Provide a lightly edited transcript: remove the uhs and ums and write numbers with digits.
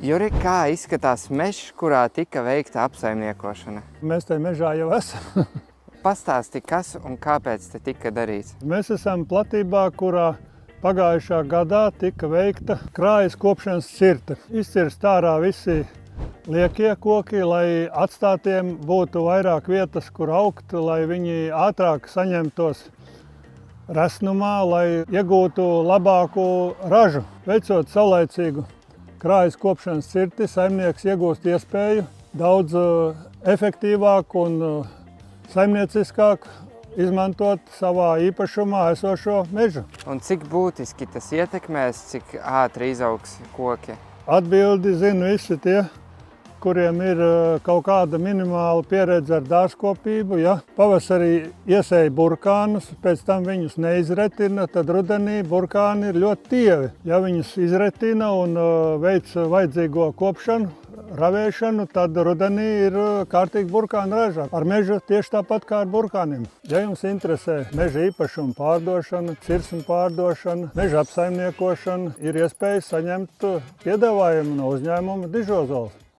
Juri, kā izskatās mežs, kurā tika veikta apsaimniekošana? Mēs te mežā jau esam. Pastāsti, kas un kāpēc te tika darīts? Mēs esam platībā, kurā pagājušā gadā tika veikta krājas kopšanas cirte. Izcirst ārā visi liekie koki, lai atstātiem būtu vairāk vietas, kur augt, lai viņi ātrāk saņemtos resnumā, lai iegūtu labāku ražu. Veicot saulaicīgu krājas kopšanas cirti, saimnieks iegūst iespēju daudz efektīvāk un saimnieciskāk izmantot savā īpašumā esošo mežu. Un cik būtiski tas ietekmēs, cik ātri izaugs koki? Atbildi zina visi tie, kuriem ir kaut kāda minimāla pieredze ar dārzkopību. Ja pavasarī iesēja burkānus, pēc tam viņus neizretina, tad rudenī burkāni ir ļoti tievi. Ja viņus izretina un veic vajadzīgo kopšanu, ravēšanu, tad rudenī ir kārtīgi burkānu raža. Ar mežu tieši tāpat kā ar burkāniem. Ja jums interesē meža īpašuma pārdošana, cirsmu pārdošana, meža apsaimniekošana, ir iespēja saņemt piedāvājumu no uzņēmuma Dižozols.